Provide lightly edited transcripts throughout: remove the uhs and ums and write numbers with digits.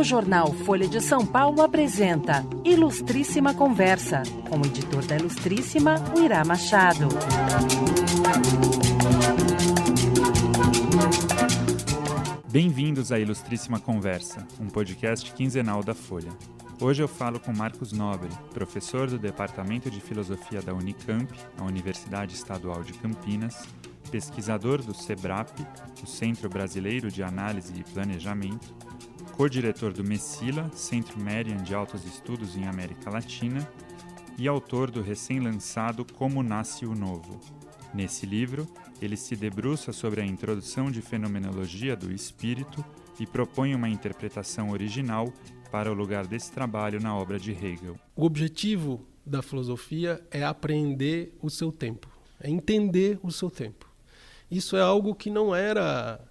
O jornal Folha de São Paulo apresenta Ilustríssima Conversa, com o editor da Ilustríssima, o Irá Machado. Bem-vindos à Ilustríssima Conversa, um podcast quinzenal da Folha. Hoje eu falo com Marcos Nobre, professor do Departamento de Filosofia da Unicamp, a Universidade Estadual de Campinas, pesquisador do CEBRAP, o Centro Brasileiro de Análise e Planejamento, co-diretor do MESILA, Centro Merian de Altos Estudos em América Latina, e autor do recém-lançado Como Nasce o Novo. Nesse livro, ele se debruça sobre a introdução de fenomenologia do espírito e propõe uma interpretação original para o lugar desse trabalho na obra de Hegel. O objetivo da filosofia é apreender o seu tempo, é entender o seu tempo. Isso é algo que não era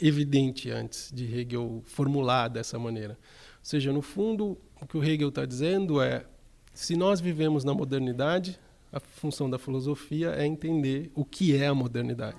evidente antes de Hegel formular dessa maneira. Ou seja, no fundo, o que o Hegel está dizendo é, se nós vivemos na modernidade, a função da filosofia é entender o que é a modernidade.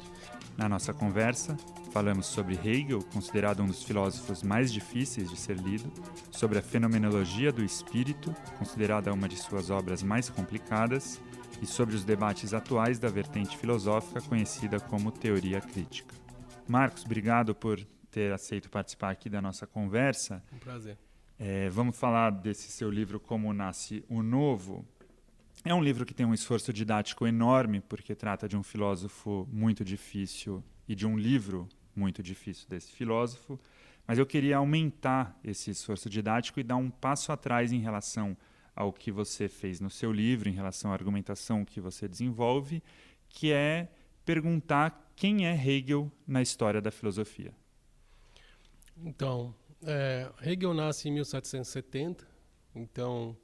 Na nossa conversa, falamos sobre Hegel, considerado um dos filósofos mais difíceis de ser lido, sobre a fenomenologia do espírito, considerada uma de suas obras mais complicadas, e sobre os debates atuais da vertente filosófica conhecida como teoria crítica. Marcos, obrigado por ter aceito participar aqui da nossa conversa. Um prazer. Vamos falar desse seu livro Como Nasce o Novo. É um livro que tem um esforço didático enorme, porque trata de um filósofo muito difícil e de um livro muito difícil desse filósofo, mas eu queria aumentar esse esforço didático e dar um passo atrás em relação ao que você fez no seu livro, em relação à argumentação que você desenvolve, que é perguntar quem é Hegel na história da filosofia. Então, Hegel nasce em 1770, então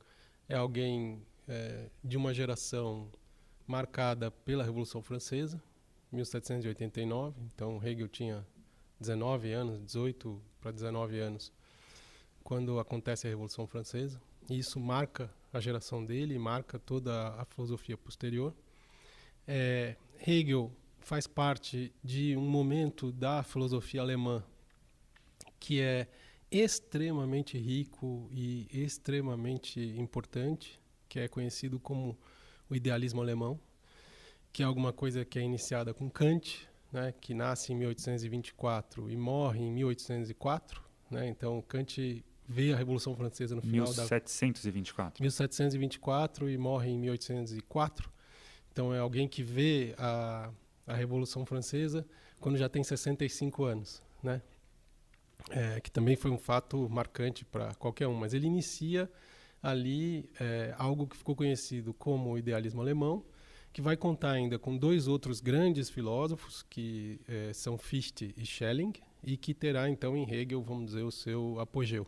é alguém de uma geração marcada pela Revolução Francesa, 1789, então Hegel tinha 19 anos, 18 para 19 anos, quando acontece a Revolução Francesa. E isso marca a geração dele, marca toda a filosofia posterior. Hegel faz parte de um momento da filosofia alemã que é extremamente rico e extremamente importante, que é conhecido como o idealismo alemão, que é alguma coisa que é iniciada com Kant, né, que nasce em 1824 e morre em 1804. Né, então, Kant vê a Revolução Francesa no final 1724 e morre em 1804. Então, é alguém que vê a Revolução Francesa quando já tem 65 anos, né? Que também foi um fato marcante para qualquer um. Mas ele inicia ali algo que ficou conhecido como o idealismo alemão, que vai contar ainda com dois outros grandes filósofos, que são Fichte e Schelling, e que terá então em Hegel, vamos dizer, o seu apogeu.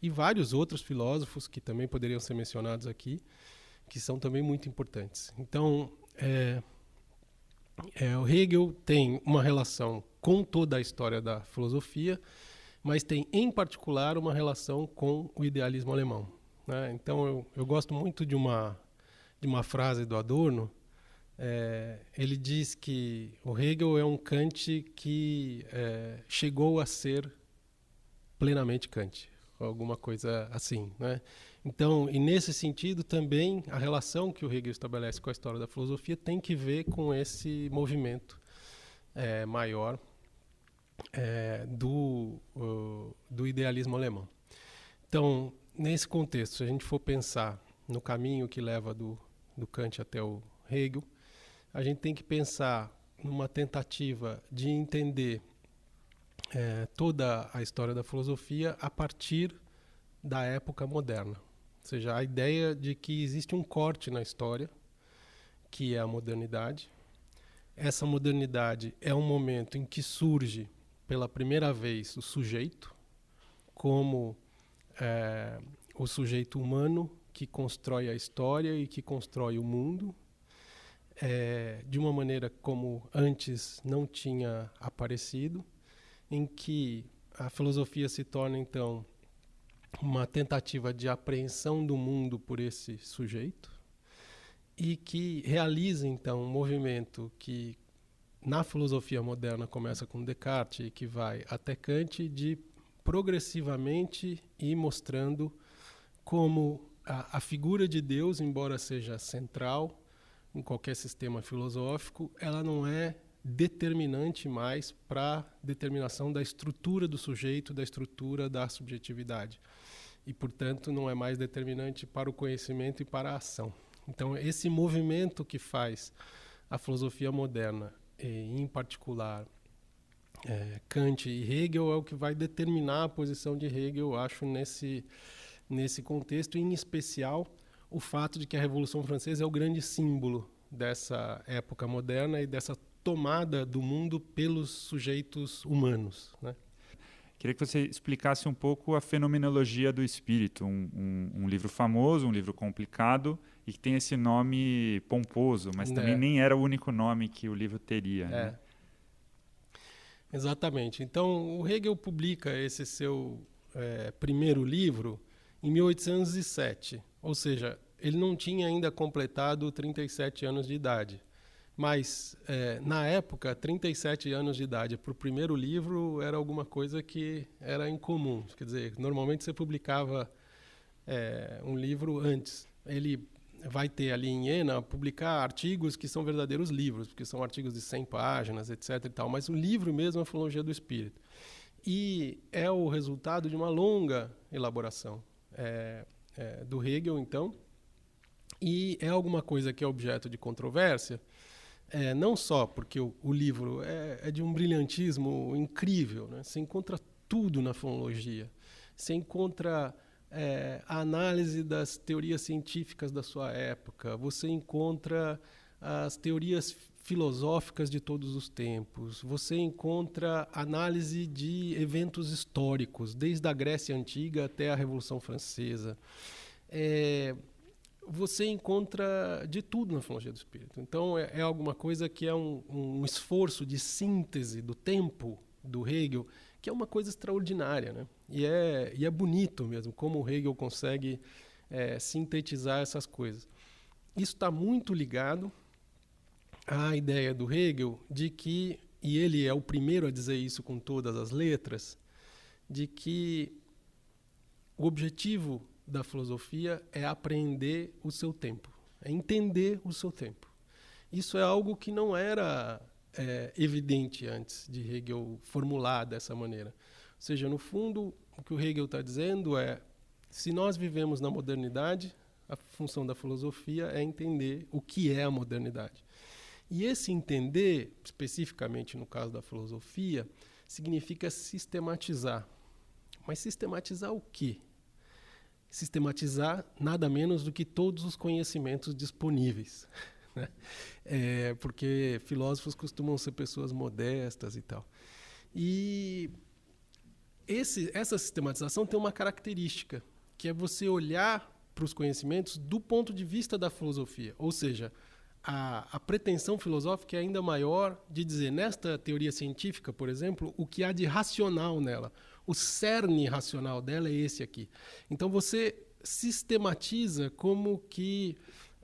E vários outros filósofos que também poderiam ser mencionados aqui, que são também muito importantes. Então, o Hegel tem uma relação com toda a história da filosofia, mas tem em particular uma relação com o idealismo alemão. Né? Então, eu gosto muito de uma frase do Adorno. Ele diz que o Hegel é um Kant que chegou a ser plenamente Kant, alguma coisa assim, né? Então, e nesse sentido também a relação que o Hegel estabelece com a história da filosofia tem que ver com esse movimento maior do idealismo alemão. Então, nesse contexto, se a gente for pensar no caminho que leva do Kant até o Hegel, a gente tem que pensar numa tentativa de entender toda a história da filosofia a partir da época moderna. Ou seja, a ideia de que existe um corte na história, que é a modernidade. Essa modernidade é um momento em que surge pela primeira vez o sujeito, como o sujeito humano que constrói a história e que constrói o mundo, de uma maneira como antes não tinha aparecido, em que a filosofia se torna, então, uma tentativa de apreensão do mundo por esse sujeito e que realiza, então, um movimento que, na filosofia moderna, começa com Descartes e que vai até Kant, de progressivamente ir mostrando como a figura de Deus, embora seja central em qualquer sistema filosófico, ela não é determinante mais para a determinação da estrutura do sujeito, da estrutura da subjetividade. E, portanto, não é mais determinante para o conhecimento e para a ação. Então, esse movimento que faz a filosofia moderna, em particular Kant e Hegel, é o que vai determinar a posição de Hegel, eu acho, nesse contexto, em especial o fato de que a Revolução Francesa é o grande símbolo dessa época moderna e dessa tomada do mundo pelos sujeitos humanos, né? Queria que você explicasse um pouco a Fenomenologia do Espírito, um livro famoso, um livro complicado e que tem esse nome pomposo, mas também nem era o único nome que o livro teria. Né? Exatamente. Então, o Hegel publica esse seu primeiro livro em 1807, ou seja, ele não tinha ainda completado 37 anos de idade. Mas, na época, 37 anos de idade para o primeiro livro era alguma coisa que era incomum. Quer dizer, normalmente você publicava um livro antes. Ele vai ter ali em Iena publicar artigos que são verdadeiros livros, porque são artigos de 100 páginas, etc. e tal. Mas o livro mesmo é a Filologia do Espírito. E é o resultado de uma longa elaboração do Hegel, então, e é alguma coisa que é objeto de controvérsia, não só porque o livro é de um brilhantismo incrível, né? Você encontra tudo na fonologia, você encontra a análise das teorias científicas da sua época, você encontra as teorias filosóficas de todos os tempos, você encontra análise de eventos históricos, desde a Grécia Antiga até a Revolução Francesa. Você encontra de tudo na Filologia do Espírito. Então, é alguma coisa que é um esforço de síntese do tempo do Hegel, que é uma coisa extraordinária, né? E é bonito mesmo, como o Hegel consegue sintetizar essas coisas. Isso está muito ligado à ideia do Hegel de que, e ele é o primeiro a dizer isso com todas as letras, de que o objetivo da filosofia é apreender o seu tempo, é entender o seu tempo. Isso é algo que não era evidente antes de Hegel formular dessa maneira. Ou seja, no fundo, o que o Hegel está dizendo é, se nós vivemos na modernidade, a função da filosofia é entender o que é a modernidade. E esse entender, especificamente no caso da filosofia, significa sistematizar. Mas sistematizar o quê? Sistematizar nada menos do que todos os conhecimentos disponíveis, né? Porque filósofos costumam ser pessoas modestas e tal. E essa sistematização tem uma característica, que é você olhar para os conhecimentos do ponto de vista da filosofia. Ou seja, a pretensão filosófica é ainda maior de dizer, nesta teoria científica, por exemplo, o que há de racional nela. O cerne racional dela é esse aqui. Então você sistematiza como que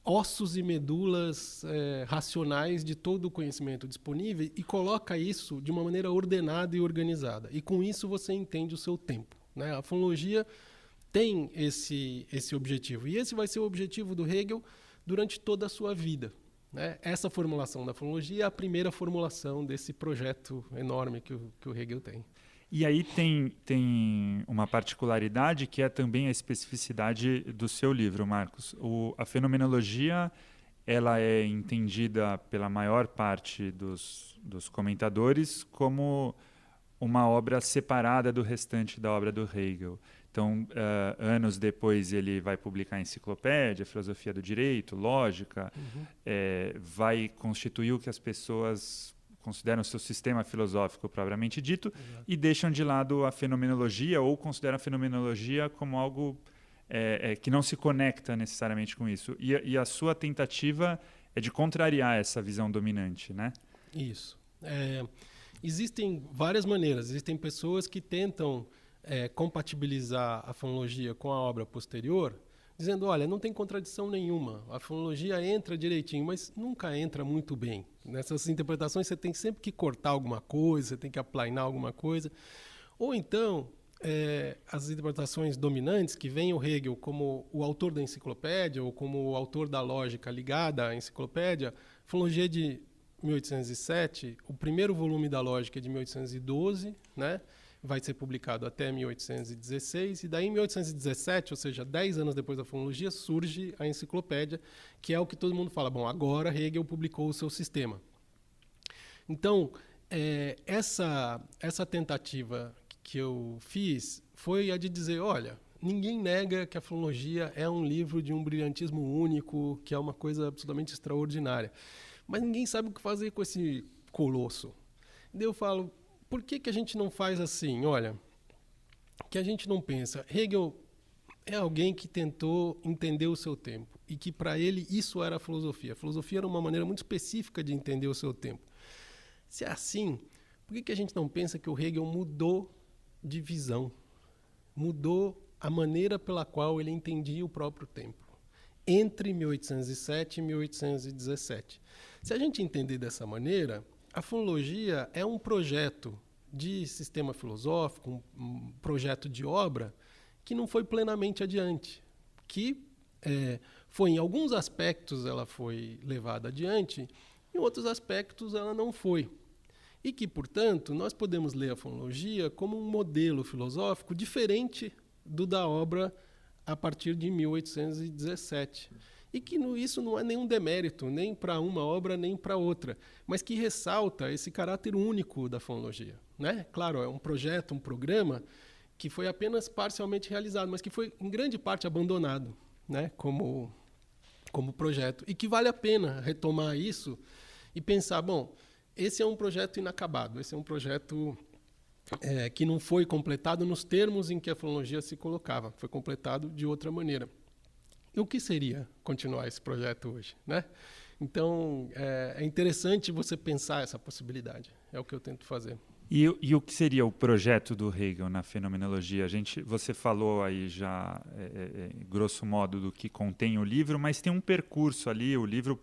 ossos e medulas racionais de todo o conhecimento disponível e coloca isso de uma maneira ordenada e organizada. E com isso você entende o seu tempo, né? A fonologia tem esse objetivo. E esse vai ser o objetivo do Hegel durante toda a sua vida, né? Essa formulação da fonologia é a primeira formulação desse projeto enorme que o Hegel tem. E aí tem uma particularidade que é também a especificidade do seu livro, Marcos. A fenomenologia, ela é entendida pela maior parte dos comentadores como uma obra separada do restante da obra do Hegel. Então, anos depois, ele vai publicar a enciclopédia, filosofia do direito, lógica, vai constituir o que as pessoas consideram o seu sistema filosófico propriamente dito. Exato. E deixam de lado a fenomenologia ou consideram a fenomenologia como algo que não se conecta necessariamente com isso. E a sua tentativa é de contrariar essa visão dominante, né? Isso. Existem várias maneiras. Existem pessoas que tentam compatibilizar a fonologia com a obra posterior, dizendo, olha, não tem contradição nenhuma, a fonologia entra direitinho, mas nunca entra muito bem. Nessas interpretações você tem sempre que cortar alguma coisa, você tem que aplainar alguma coisa. Ou então, as interpretações dominantes, que vem o Hegel como o autor da enciclopédia ou como o autor da lógica ligada à enciclopédia, a filologia é de 1807, o primeiro volume da lógica é de 1812, né? Vai ser publicado até 1816, e daí em 1817, ou seja, 10 anos depois da fonologia, surge a enciclopédia, que é o que todo mundo fala, bom, agora Hegel publicou o seu sistema. Então, essa tentativa que eu fiz foi a de dizer, olha, ninguém nega que a fonologia é um livro de um brilhantismo único, que é uma coisa absolutamente extraordinária, mas ninguém sabe o que fazer com esse colosso. Daí eu falo, por que a gente não faz assim? Olha, que a gente não pensa. Hegel é alguém que tentou entender o seu tempo e que para ele isso era a filosofia. A filosofia era uma maneira muito específica de entender o seu tempo. Se é assim, por que a gente não pensa que o Hegel mudou de visão? Mudou a maneira pela qual ele entendia o próprio tempo entre 1807 e 1817. Se a gente entender dessa maneira, a fonologia é um projeto de sistema filosófico, um projeto de obra que não foi plenamente adiante, que foi em alguns aspectos ela foi levada adiante, em outros aspectos ela não foi. E que, portanto, nós podemos ler a fonologia como um modelo filosófico diferente do da obra a partir de 1817. E que isso não é nenhum demérito, nem para uma obra, nem para outra, mas que ressalta esse caráter único da fonologia, né? Claro, é um projeto, um programa que foi apenas parcialmente realizado, mas que foi, em grande parte, abandonado, né? como projeto. E que vale a pena retomar isso e pensar, bom, esse é um projeto inacabado, esse é um projeto que não foi completado nos termos em que a fonologia se colocava, foi completado de outra maneira. E o que seria continuar esse projeto hoje, né? Então, é interessante você pensar essa possibilidade. É o que eu tento fazer. E o que seria o projeto do Hegel na fenomenologia? Você falou aí já, grosso modo, do que contém o livro, mas tem um percurso ali. O livro,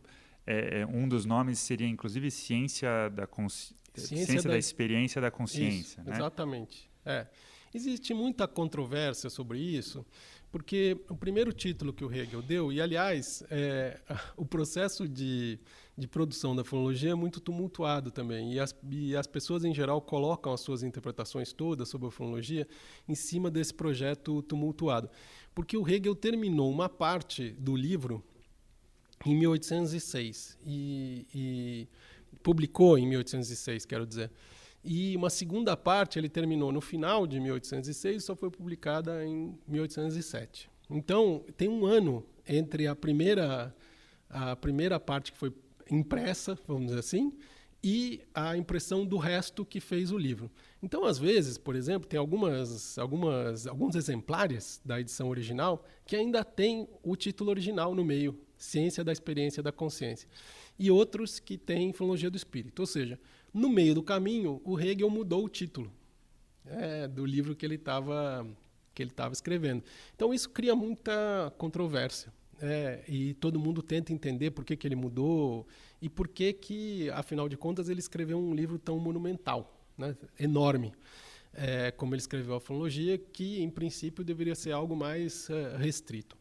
um dos nomes seria, inclusive, Ciência da Experiência da Consciência. Isso, né? Exatamente. Existe muita controvérsia sobre isso, porque o primeiro título que o Hegel deu, e aliás, o processo de produção da fonologia é muito tumultuado também, e as pessoas em geral colocam as suas interpretações todas sobre a fonologia em cima desse projeto tumultuado. Porque o Hegel terminou uma parte do livro em 1806, e publicou em 1806, quero dizer. E uma segunda parte ele terminou no final de 1806 e só foi publicada em 1807. Então, tem um ano entre a primeira parte que foi impressa, vamos dizer assim, e a impressão do resto que fez o livro. Então, às vezes, por exemplo, tem alguns exemplares da edição original que ainda tem o título original no meio, Ciência da Experiência da Consciência, e outros que têm Filologia do Espírito. Ou seja, no meio do caminho, o Hegel mudou o título do livro que ele estava escrevendo. Então, isso cria muita controvérsia. E todo mundo tenta entender por que ele mudou e por que, afinal de contas, ele escreveu um livro tão monumental, né, enorme, como ele escreveu a Fonologia, que, em princípio, deveria ser algo mais restrito.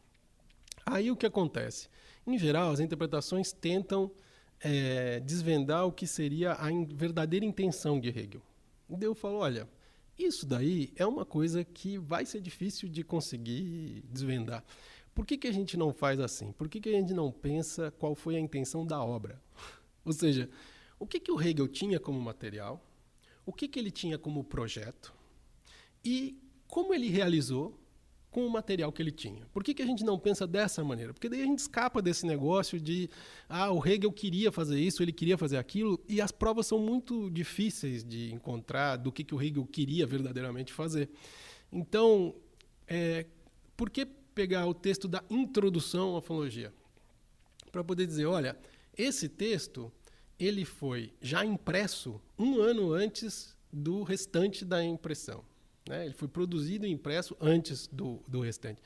Aí, o que acontece? Em geral, as interpretações tentam desvendar o que seria a verdadeira intenção de Hegel. E daí eu falo, olha, isso daí é uma coisa que vai ser difícil de conseguir desvendar. Por que a gente não faz assim? Por que a gente não pensa qual foi a intenção da obra? Ou seja, o que o Hegel tinha como material, o que ele tinha como projeto e como ele realizou com o material que ele tinha. Por que a gente não pensa dessa maneira? Porque daí a gente escapa desse negócio de o Hegel queria fazer isso, ele queria fazer aquilo, e as provas são muito difíceis de encontrar do que o Hegel queria verdadeiramente fazer. Então, por que pegar o texto da introdução à fonologia? Para poder dizer, olha, esse texto ele foi já impresso 1 ano antes do restante da impressão. Ele foi produzido e impresso antes do restante.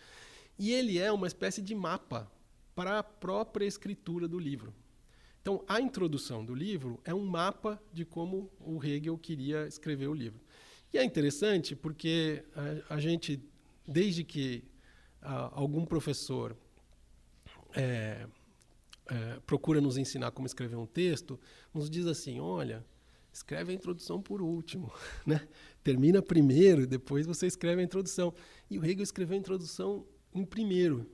E ele é uma espécie de mapa para a própria escritura do livro. Então, a introdução do livro é um mapa de como o Hegel queria escrever o livro. E é interessante porque a gente, desde que algum professor procura nos ensinar como escrever um texto, nos diz assim, olha, escreve a introdução por último, né? Termina primeiro, depois você escreve a introdução. E o Hegel escreveu a introdução em primeiro.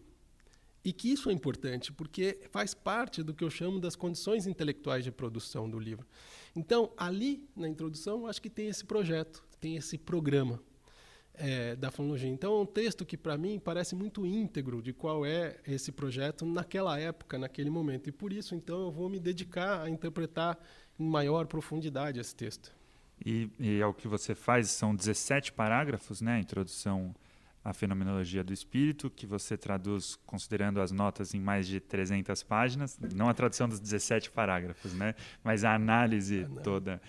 E que isso é importante, porque faz parte do que eu chamo das condições intelectuais de produção do livro. Então, ali, na introdução, acho que tem esse projeto, tem esse programa da fonologia. Então, é um texto que, para mim, parece muito íntegro de qual é esse projeto naquela época, naquele momento. E, por isso, então, eu vou me dedicar a interpretar em maior profundidade esse texto. E ao que você faz, são 17 parágrafos, né? A introdução à fenomenologia do espírito, que você traduz considerando as notas em mais de 300 páginas, não a tradução dos 17 parágrafos, né? Mas a análise toda.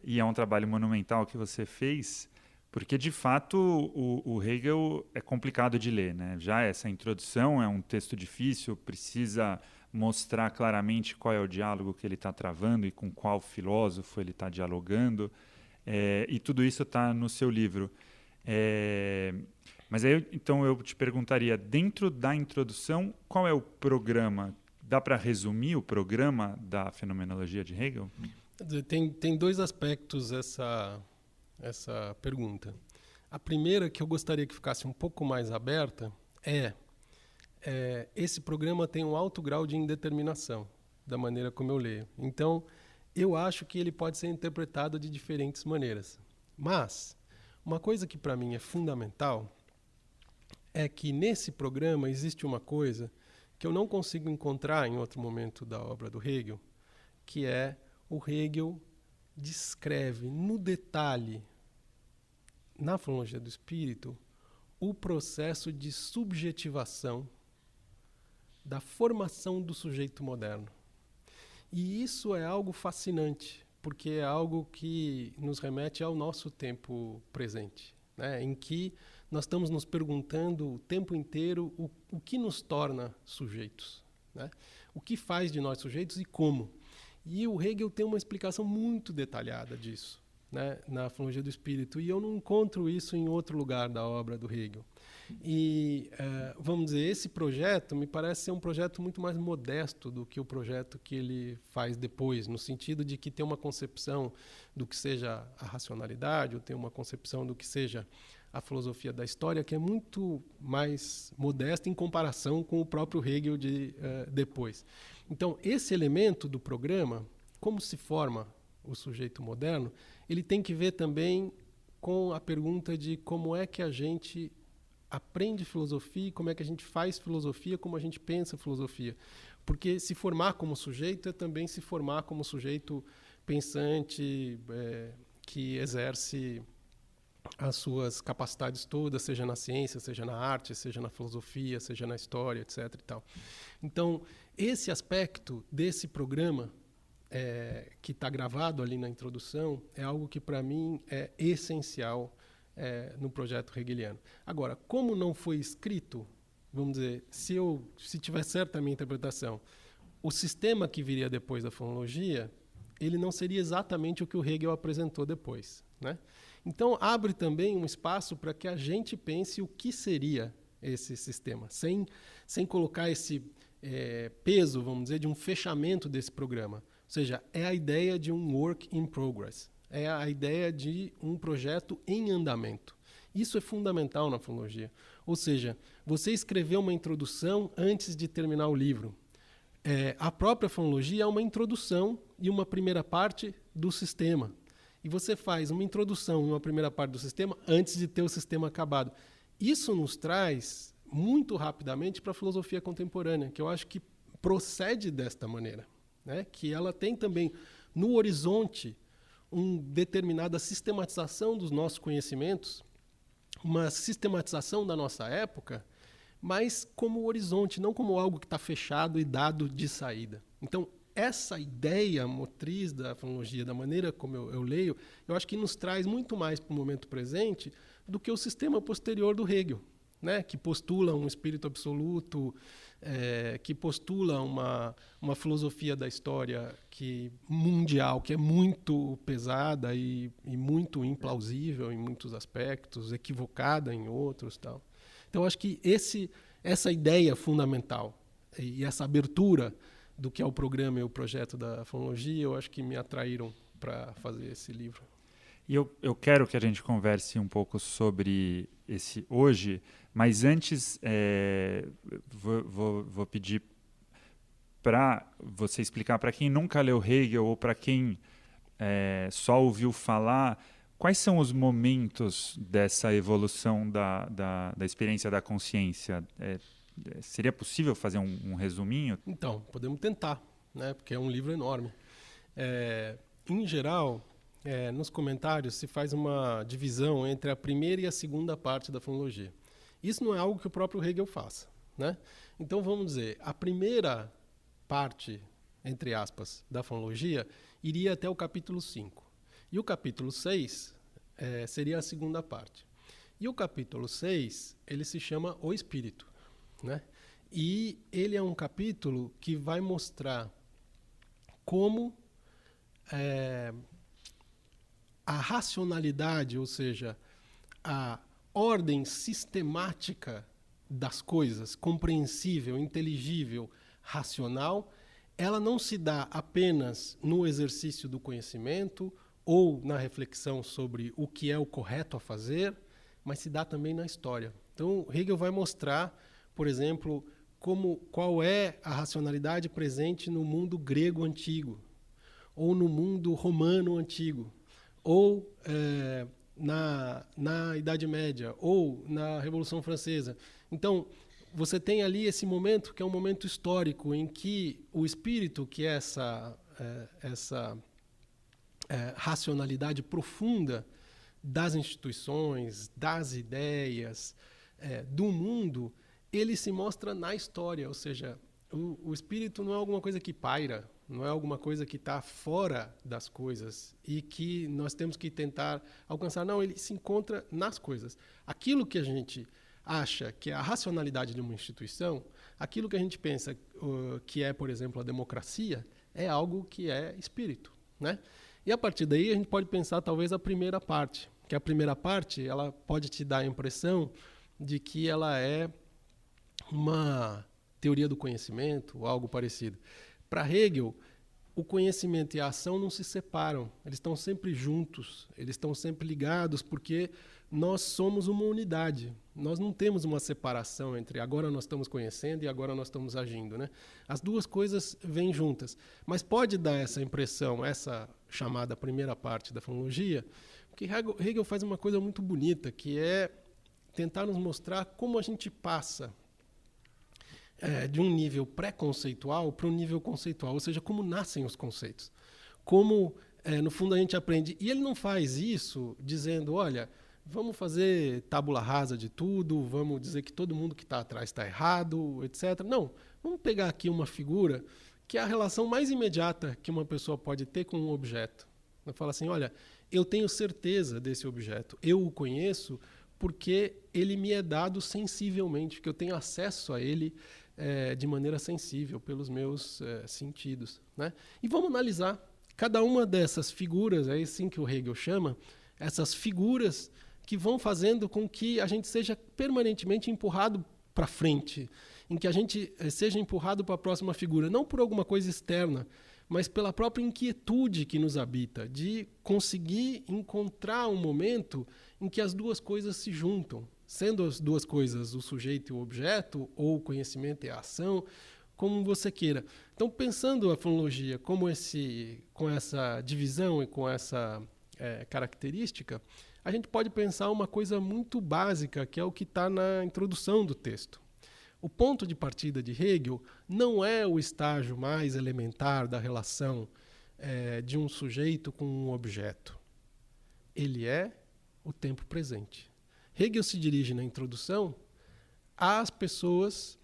E é um trabalho monumental que você fez, porque, de fato, o Hegel é complicado de ler, né? Já essa introdução é um texto difícil, precisa mostrar claramente qual é o diálogo que ele está travando e com qual filósofo ele está dialogando. E tudo isso está no seu livro. Mas aí, então, eu te perguntaria, dentro da introdução, qual é o programa? Dá para resumir o programa da fenomenologia de Hegel? Tem dois aspectos essa pergunta. A primeira, que eu gostaria que ficasse um pouco mais aberta, esse programa tem um alto grau de indeterminação, da maneira como eu leio. Então, eu acho que ele pode ser interpretado de diferentes maneiras. Mas uma coisa que para mim é fundamental é que nesse programa existe uma coisa que eu não consigo encontrar em outro momento da obra do Hegel, que é o Hegel descreve no detalhe, na fonologia do espírito, o processo de subjetivação da formação do sujeito moderno. E isso é algo fascinante, porque é algo que nos remete ao nosso tempo presente, né? Em que nós estamos nos perguntando o tempo inteiro o que nos torna sujeitos, né? O que faz de nós sujeitos e como. E o Hegel tem uma explicação muito detalhada disso, né, na fonologia do espírito, e eu não encontro isso em outro lugar da obra do Hegel. E, vamos dizer, esse projeto me parece ser um projeto muito mais modesto do que o projeto que ele faz depois, no sentido de que tem uma concepção do que seja a racionalidade, ou tem uma concepção do que seja a filosofia da história, que é muito mais modesta em comparação com o próprio Hegel de depois. Então, esse elemento do programa, como se forma o sujeito moderno, ele tem que ver também com a pergunta de como é que a gente aprende filosofia, como é que a gente faz filosofia, como a gente pensa filosofia. Porque se formar como sujeito é também se formar como sujeito pensante, que exerce as suas capacidades todas, seja na ciência, seja na arte, seja na filosofia, seja na história, etc. e tal. Então, esse aspecto desse programa que está gravado ali na introdução é algo que, para mim, é essencial no projeto hegeliano. Agora, como não foi escrito, vamos dizer, se tiver certa a minha interpretação, o sistema que viria depois da fonologia, ele não seria exatamente o que o Hegel apresentou depois, né? Então, abre também um espaço para que a gente pense o que seria esse sistema, sem colocar esse peso, vamos dizer, de um fechamento desse programa. Ou seja, é a ideia de um work in progress, é a ideia de um projeto em andamento. Isso é fundamental na fonologia. Ou seja, você escreveu uma introdução antes de terminar o livro. A própria fonologia é uma introdução e uma primeira parte do sistema. E você faz uma introdução e uma primeira parte do sistema antes de ter o sistema acabado. Isso nos traz muito rapidamente para a filosofia contemporânea, que eu acho que procede desta maneira, né? Que ela tem também no horizonte uma determinada sistematização dos nossos conhecimentos, uma sistematização da nossa época, mas como horizonte, não como algo que está fechado e dado de saída. Então, essa ideia motriz da fonologia, da maneira como eu leio, eu acho que nos traz muito mais para o momento presente do que o sistema posterior do Hegel, né? Que postula um espírito absoluto que postula uma filosofia da história mundial, que é muito pesada e muito implausível em muitos aspectos, equivocada em outros. Tal. Então, acho que essa ideia fundamental e essa abertura do que é o programa e o projeto da fonologia, eu acho que me atraíram para fazer esse livro. E eu quero que a gente converse um pouco sobre esse hoje, mas antes vou pedir para você explicar para quem nunca leu Hegel ou para quem só ouviu falar, quais são os momentos dessa evolução da experiência da consciência? Seria possível fazer um resuminho? Então, podemos tentar, né? Porque é um livro enorme. Em geral, nos comentários se faz uma divisão entre a primeira e a segunda parte da fonologia. Isso não é algo que o próprio Hegel faça, né? Então, vamos dizer, a primeira parte, entre aspas, da fonologia iria até o capítulo 5. E o capítulo 6 seria a segunda parte. E o capítulo 6, ele se chama O Espírito, né? E ele é um capítulo que vai mostrar como a racionalidade, ou seja, a ordem sistemática das coisas, compreensível, inteligível, racional, ela não se dá apenas no exercício do conhecimento ou na reflexão sobre o que é o correto a fazer, mas se dá também na história. Então, Hegel vai mostrar, por exemplo, qual é a racionalidade presente no mundo grego antigo, ou no mundo romano antigo, ou na Idade Média, ou na Revolução Francesa. Então, você tem ali esse momento, que é um momento histórico, em que o espírito, que é essa racionalidade profunda das instituições, das ideias, do mundo, ele se mostra na história, ou seja, o espírito não é alguma coisa que paira, não é alguma coisa que está fora das coisas e que nós temos que tentar alcançar. Não, ele se encontra nas coisas. Aquilo que a gente acha que é a racionalidade de uma instituição, aquilo que a gente pensa que é, por exemplo, a democracia, é algo que é espírito, né? E a partir daí a gente pode pensar talvez a primeira parte, que a primeira parte ela pode te dar a impressão de que ela é uma teoria do conhecimento ou algo parecido. Para Hegel, o conhecimento e a ação não se separam, eles estão sempre juntos, eles estão sempre ligados, porque nós somos uma unidade. Nós não temos uma separação entre agora nós estamos conhecendo e agora nós estamos agindo, né? As duas coisas vêm juntas. Mas pode dar essa impressão, essa chamada primeira parte da fonologia, porque Hegel faz uma coisa muito bonita, que é tentar nos mostrar como a gente passa de um nível pré-conceitual para um nível conceitual, ou seja, como nascem os conceitos. Como, no fundo, a gente aprende. E ele não faz isso dizendo, olha, vamos fazer tábula rasa de tudo, vamos dizer que todo mundo que está atrás está errado, etc. Não, vamos pegar aqui uma figura que é a relação mais imediata que uma pessoa pode ter com um objeto. Ela fala assim, olha, eu tenho certeza desse objeto, eu o conheço porque ele me é dado sensivelmente, que eu tenho acesso a ele de maneira sensível, pelos meus sentidos, né? E vamos analisar cada uma dessas figuras, é assim que o Hegel chama, essas figuras que vão fazendo com que a gente seja permanentemente empurrado para frente, em que a gente seja empurrado para a próxima figura, não por alguma coisa externa, mas pela própria inquietude que nos habita, de conseguir encontrar um momento em que as duas coisas se juntam, sendo as duas coisas o sujeito e o objeto, ou o conhecimento e a ação, como você queira. Então, pensando a fonologia com essa divisão e com essa característica, a gente pode pensar uma coisa muito básica, que é o que está na introdução do texto. O ponto de partida de Hegel não é o estágio mais elementar da relação de um sujeito com um objeto. Ele é o tempo presente. Hegel se dirige na introdução às pessoas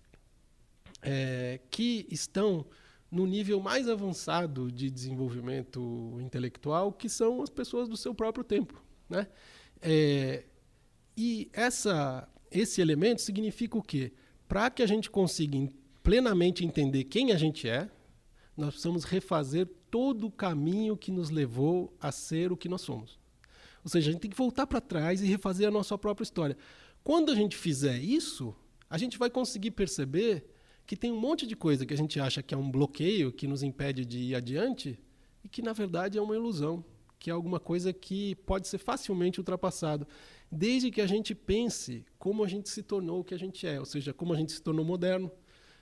que estão no nível mais avançado de desenvolvimento intelectual, que são as pessoas do seu próprio tempo, né? E esse elemento significa o quê? Para que a gente consiga plenamente entender quem a gente é, nós precisamos refazer todo o caminho que nos levou a ser o que nós somos. Ou seja, a gente tem que voltar para trás e refazer a nossa própria história. Quando a gente fizer isso, a gente vai conseguir perceber que tem um monte de coisa que a gente acha que é um bloqueio, que nos impede de ir adiante, e que, na verdade, é uma ilusão, que é alguma coisa que pode ser facilmente ultrapassado, desde que a gente pense como a gente se tornou o que a gente é, ou seja, como a gente se tornou moderno,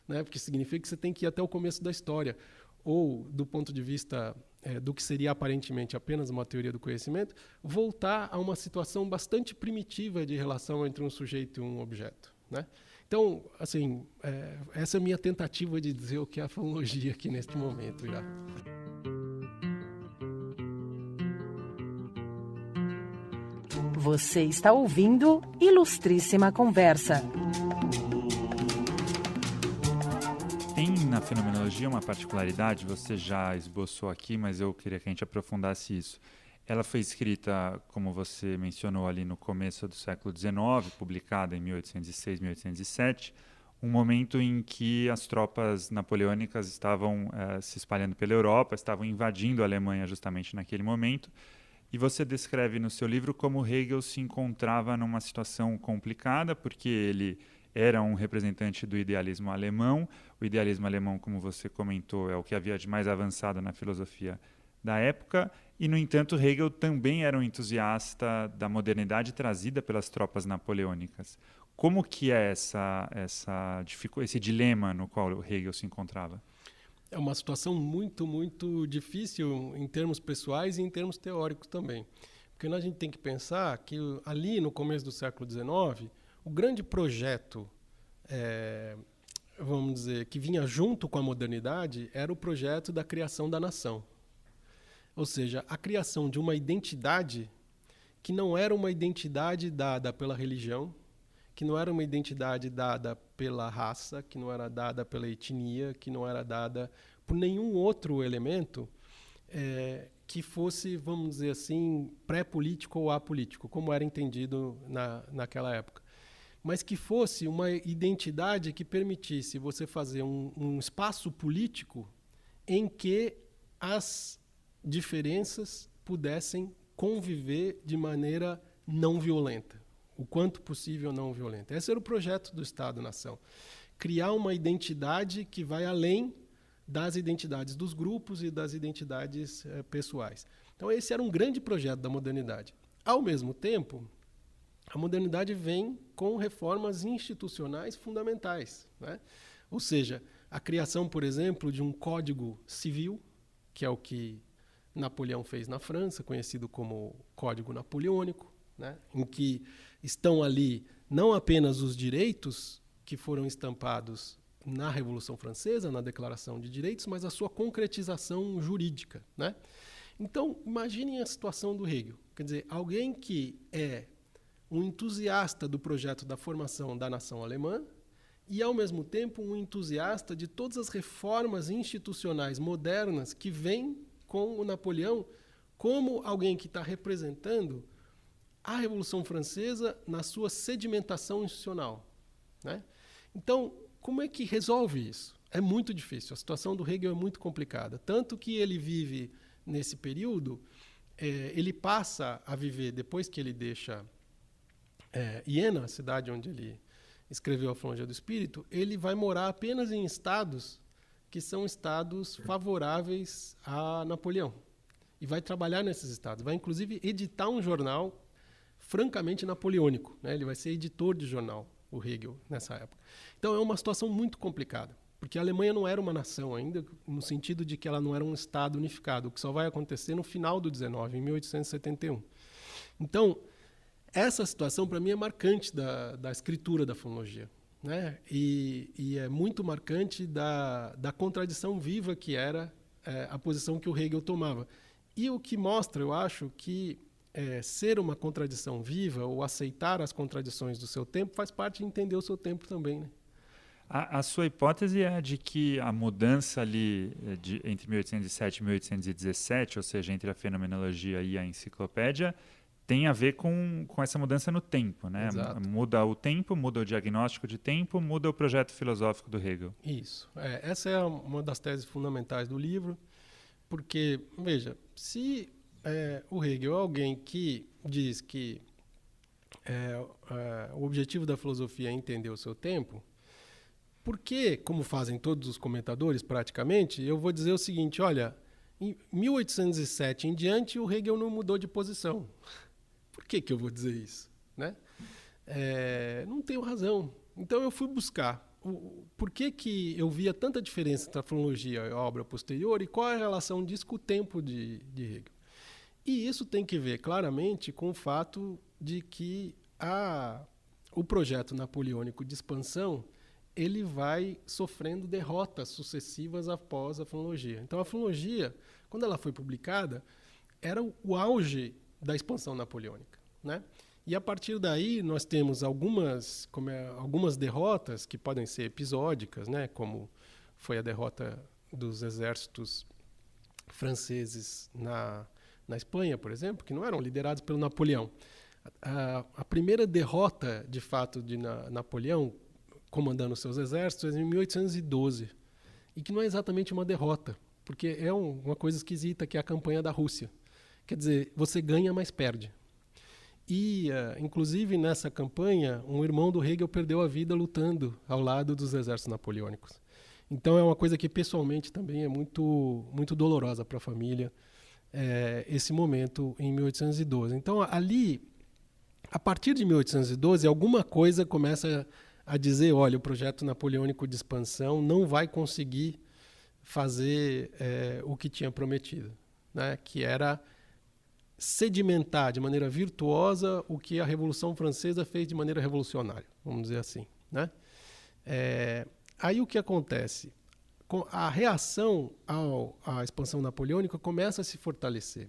né? Porque significa que você tem que ir até o começo da história, ou, do ponto de vista do que seria aparentemente apenas uma teoria do conhecimento, voltar a uma situação bastante primitiva de relação entre um sujeito e um objeto, né? Então, assim, essa é a minha tentativa de dizer o que é a fonologia aqui neste momento já. Você está ouvindo Ilustríssima Conversa. Tem na fenomenologia uma particularidade, você já esboçou aqui, mas eu queria que a gente aprofundasse isso. Ela foi escrita, como você mencionou ali no começo do século XIX, publicada em 1806, 1807, um momento em que as tropas napoleônicas estavam se espalhando pela Europa, estavam invadindo a Alemanha justamente naquele momento, e você descreve no seu livro como Hegel se encontrava numa situação complicada, porque ele era um representante do idealismo alemão. O idealismo alemão, como você comentou, é o que havia de mais avançado na filosofia da época, e, no entanto, Hegel também era um entusiasta da modernidade trazida pelas tropas napoleônicas. Como que é esse dilema no qual Hegel se encontrava? É uma situação muito, muito difícil em termos pessoais e em termos teóricos também. Porque a gente tem que pensar que ali no começo do século XIX, o grande projeto, vamos dizer, que vinha junto com a modernidade era o projeto da criação da nação. Ou seja, a criação de uma identidade que não era uma identidade dada pela religião, que não era uma identidade dada pela raça, que não era dada pela etnia, que não era dada por nenhum outro elemento que fosse, vamos dizer assim, pré-político ou apolítico, como era entendido naquela época. Mas que fosse uma identidade que permitisse você fazer um espaço político em que as diferenças pudessem conviver de maneira não violenta, o quanto possível não violenta. Esse era o projeto do Estado-nação. Criar uma identidade que vai além das identidades dos grupos e das identidades pessoais. Então esse era um grande projeto da modernidade. Ao mesmo tempo, a modernidade vem com reformas institucionais fundamentais, né? Ou seja, a criação, por exemplo, de um código civil, que é o que Napoleão fez na França, conhecido como Código Napoleônico, né? Em que estão ali não apenas os direitos que foram estampados na Revolução Francesa, na Declaração de Direitos, mas a sua concretização jurídica, né? Então, imaginem a situação do Hegel. Quer dizer, alguém que é um entusiasta do projeto da formação da nação alemã e, ao mesmo tempo, um entusiasta de todas as reformas institucionais modernas que vêm com o Napoleão como alguém que está representando a Revolução Francesa na sua sedimentação institucional, né? Então, como é que resolve isso? É muito difícil. A situação do Hegel é muito complicada. Tanto que ele vive nesse período, ele passa a viver, depois que ele deixa Iena, a cidade onde ele escreveu a Filologia do Espírito, ele vai morar apenas em estados que são estados favoráveis a Napoleão. E vai trabalhar nesses estados. Vai, inclusive, editar um jornal francamente napoleônico, né? Ele vai ser editor de jornal, o Hegel, nessa época. Então, é uma situação muito complicada, porque a Alemanha não era uma nação ainda, no sentido de que ela não era um estado unificado, o que só vai acontecer no final do 19, em 1871. Então, essa situação, para mim, é marcante da escritura da fonologia, né? E é muito marcante da contradição viva que era a posição que o Hegel tomava. E o que mostra, eu acho, que ser uma contradição viva ou aceitar as contradições do seu tempo faz parte de entender o seu tempo também, né? A sua hipótese é de que a mudança ali entre 1807 e 1817, ou seja, entre a fenomenologia e a enciclopédia, tem a ver com essa mudança no tempo, né? Exato. Muda o tempo, muda o diagnóstico de tempo, muda o projeto filosófico do Hegel. Isso. Essa é uma das teses fundamentais do livro, porque, veja, se o Hegel é alguém que diz que o objetivo da filosofia é entender o seu tempo, porque, como fazem todos os comentadores praticamente, eu vou dizer o seguinte, olha, em 1807 em diante o Hegel não mudou de posição. Por que eu vou dizer isso? Né? Não tenho razão. Então eu fui buscar por que eu via tanta diferença entre a filologia e a obra posterior e qual é a relação disso com o tempo de Hegel. E isso tem que ver claramente com o fato de que o projeto napoleônico de expansão ele vai sofrendo derrotas sucessivas após a filologia. Então a filologia, quando ela foi publicada, era o auge da expansão napoleônica, né? E a partir daí nós temos algumas derrotas que podem ser episódicas, né? Como foi a derrota dos exércitos franceses na Espanha, por exemplo, que não eram liderados pelo Napoleão. A primeira derrota, de fato, de Napoleão comandando seus exércitos é em 1812, e que não é exatamente uma derrota, porque é uma coisa esquisita, que é a campanha da Rússia. Quer dizer, você ganha, mas perde. E, inclusive, nessa campanha, um irmão do Hegel perdeu a vida lutando ao lado dos exércitos napoleônicos. Então, é uma coisa que, pessoalmente, também é muito, muito dolorosa para a família, esse momento em 1812. Então, ali, a partir de 1812, alguma coisa começa a dizer, olha, o projeto napoleônico de expansão não vai conseguir fazer o que tinha prometido, né? Que era sedimentar de maneira virtuosa o que a Revolução Francesa fez de maneira revolucionária, vamos dizer assim, né? Aí o que acontece? A reação à expansão napoleônica começa a se fortalecer.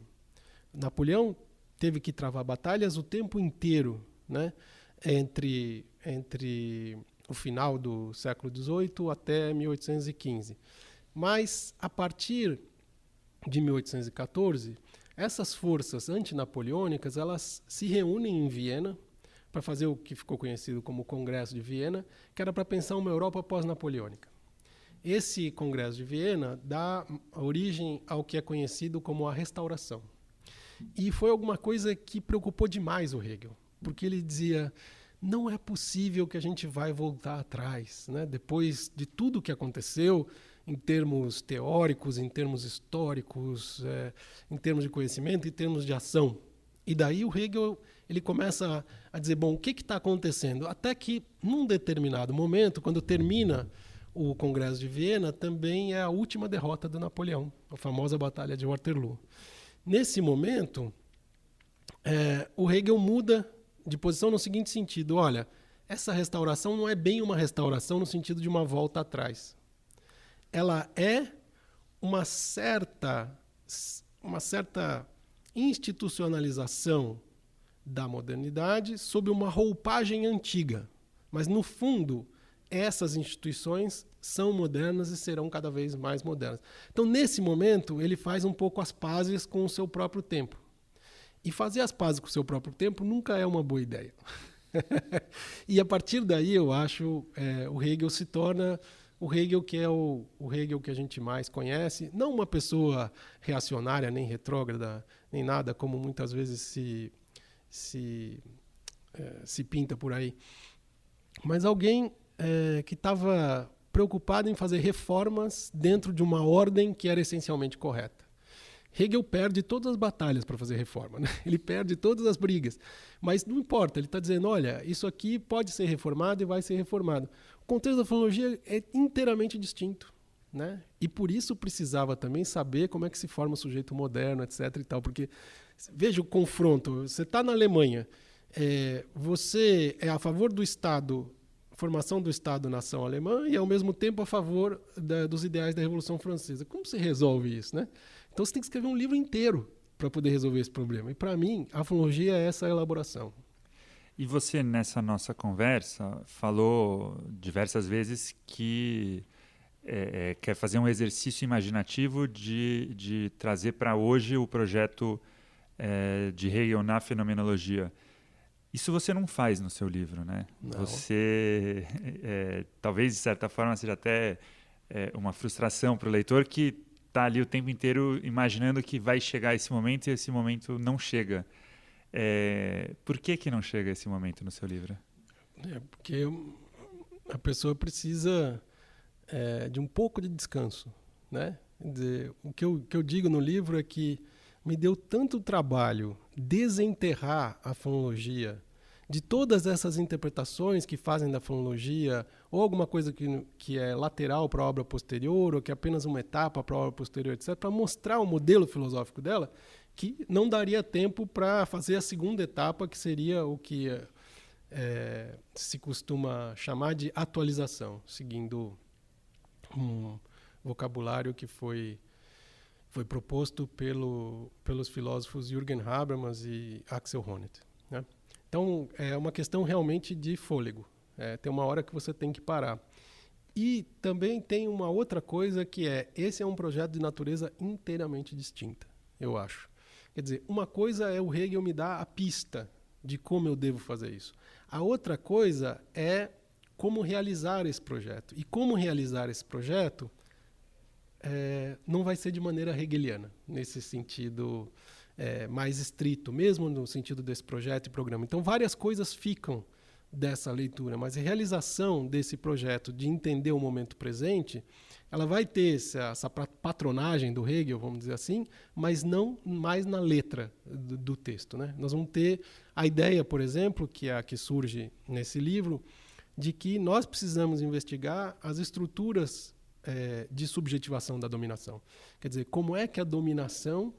Napoleão teve que travar batalhas o tempo inteiro, né? Entre o final do século XVIII até 1815. Mas, a partir de 1814, essas forças antinapoleônicas elas se reúnem em Viena para fazer o que ficou conhecido como Congresso de Viena, que era para pensar uma Europa pós-napoleônica. Esse Congresso de Viena dá origem ao que é conhecido como a Restauração. E foi alguma coisa que preocupou demais o Hegel, porque ele dizia, não é possível que a gente vai voltar atrás, né? Depois de tudo que aconteceu, em termos teóricos, em termos históricos, em termos de conhecimento, em termos de ação. E daí o Hegel ele começa a dizer, bom, o que está acontecendo? Até que, num determinado momento, quando termina o Congresso de Viena, também é a última derrota do Napoleão, a famosa Batalha de Waterloo. Nesse momento, o Hegel muda de posição no seguinte sentido, olha, essa restauração não é bem uma restauração no sentido de uma volta atrás. Ela é uma certa institucionalização da modernidade sob uma roupagem antiga. Mas, no fundo, essas instituições são modernas e serão cada vez mais modernas. Então, nesse momento, ele faz um pouco as pazes com o seu próprio tempo. E fazer as pazes com o seu próprio tempo nunca é uma boa ideia. E, a partir daí, eu acho, o Hegel se torna o Hegel que é o Hegel que a gente mais conhece, não uma pessoa reacionária, nem retrógrada, nem nada, como muitas vezes se pinta por aí, mas alguém que estava preocupado em fazer reformas dentro de uma ordem que era essencialmente correta. Hegel perde todas as batalhas para fazer reforma, né? Ele perde todas as brigas, mas não importa, ele está dizendo, olha, isso aqui pode ser reformado e vai ser reformado. O contexto da filologia é inteiramente distinto, né? E por isso precisava também saber como é que se forma o sujeito moderno, etc. e tal, porque, veja o confronto, você está na Alemanha, você é a favor do Estado, formação do Estado-nação alemã e, ao mesmo tempo, a favor dos ideais da Revolução Francesa. Como você resolve isso, né? Então, você tem que escrever um livro inteiro para poder resolver esse problema. E, para mim, a filologia é essa elaboração. E você, nessa nossa conversa, falou diversas vezes que quer fazer um exercício imaginativo de trazer para hoje o projeto de Hegel na fenomenologia. Isso você não faz no seu livro, né? Não. Você, talvez de certa forma seja até uma frustração para o leitor que está ali o tempo inteiro imaginando que vai chegar esse momento e esse momento não chega. Por que não chega esse momento no seu livro? Porque a pessoa precisa de um pouco de descanso, né? Quer dizer, o que eu digo no livro é que me deu tanto trabalho desenterrar a fonologia de todas essas interpretações que fazem da fonologia, ou alguma coisa que é lateral para a obra posterior, ou que é apenas uma etapa para a obra posterior, etc., para mostrar o modelo filosófico dela, que não daria tempo para fazer a segunda etapa, que seria o que se costuma chamar de atualização, seguindo um vocabulário que foi proposto pelos filósofos Jürgen Habermas e Axel Honneth, né? Então, é uma questão realmente de fôlego. Tem uma hora que você tem que parar. E também tem uma outra coisa que esse é um projeto de natureza inteiramente distinta, eu acho. Quer dizer, uma coisa é o Hegel me dar a pista de como eu devo fazer isso. A outra coisa é como realizar esse projeto. E como realizar esse projeto não vai ser de maneira hegeliana, nesse sentido mais estrito, mesmo no sentido desse projeto e programa. Então, várias coisas ficam dessa leitura, mas a realização desse projeto de entender o momento presente, ela vai ter essa patronagem do Hegel, vamos dizer assim, mas não mais na letra do texto, né? Nós vamos ter a ideia, por exemplo, que é a que surge nesse livro, de que nós precisamos investigar as estruturas de subjetivação da dominação. Quer dizer, como é que a dominação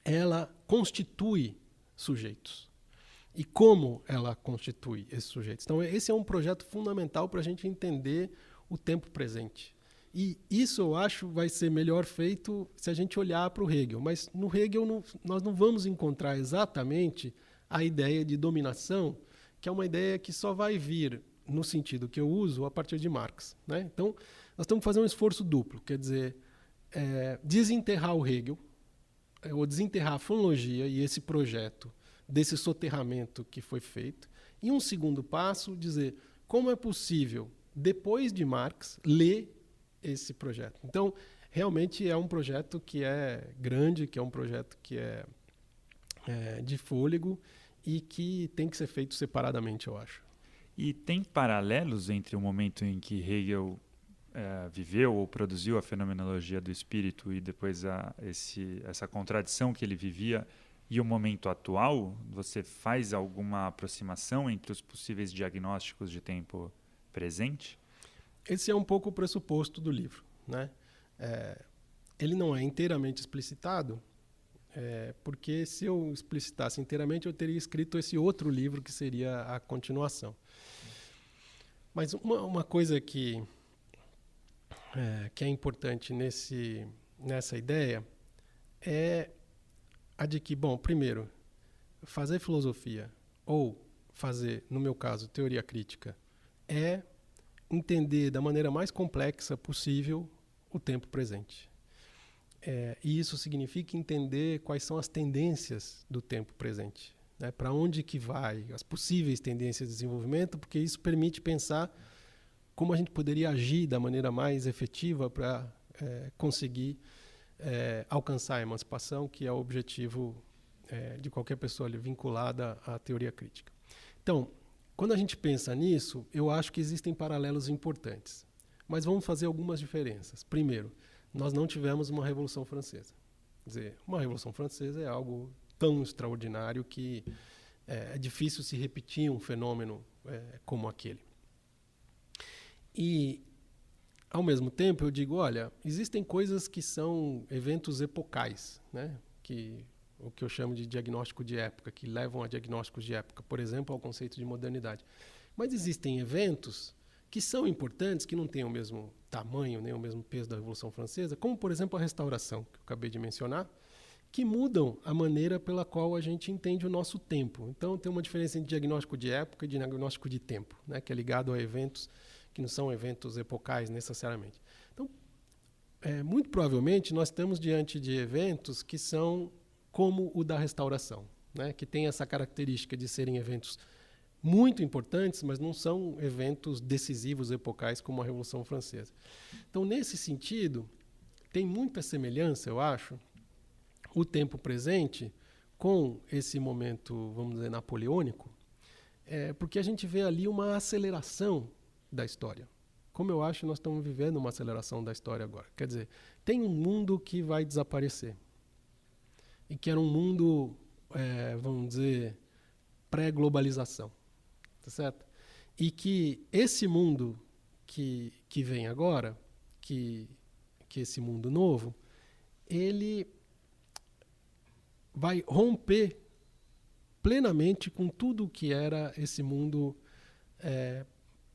ela constitui sujeitos? E como ela constitui esses sujeitos? Então, esse é um projeto fundamental para a gente entender o tempo presente. E isso, eu acho, vai ser melhor feito se a gente olhar para o Hegel. Mas no Hegel nós não vamos encontrar exatamente a ideia de dominação, que é uma ideia que só vai vir no sentido que eu uso a partir de Marx, né? Então, nós temos que fazer um esforço duplo, quer dizer, desenterrar o Hegel, ou desenterrar a fonologia e esse projeto desse soterramento que foi feito. E um segundo passo, dizer como é possível, depois de Marx, ler esse projeto. Então, realmente é um projeto que é grande, que é um projeto que é de fôlego e que tem que ser feito separadamente, eu acho. E tem paralelos entre o momento em que Hegel viveu ou produziu a fenomenologia do espírito e depois essa contradição que ele vivia e o momento atual? Você faz alguma aproximação entre os possíveis diagnósticos de tempo presente? Esse é um pouco o pressuposto do livro, né? Ele não é inteiramente explicitado, porque se eu explicitasse inteiramente, eu teria escrito esse outro livro que seria a continuação. Mas uma coisa que é importante nessa ideia é a de que, bom, primeiro, fazer filosofia ou fazer, no meu caso, teoria crítica, é entender da maneira mais complexa possível o tempo presente. E isso significa entender quais são as tendências do tempo presente, né? Para onde que vai, as possíveis tendências de desenvolvimento, porque isso permite pensar como a gente poderia agir da maneira mais efetiva para conseguir alcançar a emancipação, que é o objetivo de qualquer pessoa ali vinculada à teoria crítica. Então, quando a gente pensa nisso, eu acho que existem paralelos importantes. Mas vamos fazer algumas diferenças. Primeiro, nós não tivemos uma Revolução Francesa. Quer dizer, uma Revolução Francesa é algo tão extraordinário que é difícil se repetir um fenômeno como aquele. E, ao mesmo tempo, eu digo, olha, existem coisas que são eventos epocais, né? O que eu chamo de diagnóstico de época, que levam a diagnósticos de época, por exemplo, ao conceito de modernidade. Mas existem eventos que são importantes, que não têm o mesmo tamanho, nem o mesmo peso da Revolução Francesa, como, por exemplo, a Restauração, que eu acabei de mencionar, que mudam a maneira pela qual a gente entende o nosso tempo. Então, tem uma diferença entre diagnóstico de época e diagnóstico de tempo, né, que é ligado a eventos que não são eventos epocais necessariamente. Então, muito provavelmente, nós estamos diante de eventos que são como o da restauração, né? Que tem essa característica de serem eventos muito importantes, mas não são eventos decisivos, epocais, como a Revolução Francesa. Então, nesse sentido, tem muita semelhança, eu acho, o tempo presente com esse momento, vamos dizer, napoleônico, porque a gente vê ali uma aceleração da história. Como eu acho, nós estamos vivendo uma aceleração da história agora. Quer dizer, tem um mundo que vai desaparecer. E que era um mundo, vamos dizer, pré-globalização. Tá certo? E que esse mundo que vem agora, que esse mundo novo, ele vai romper plenamente com tudo que era esse mundo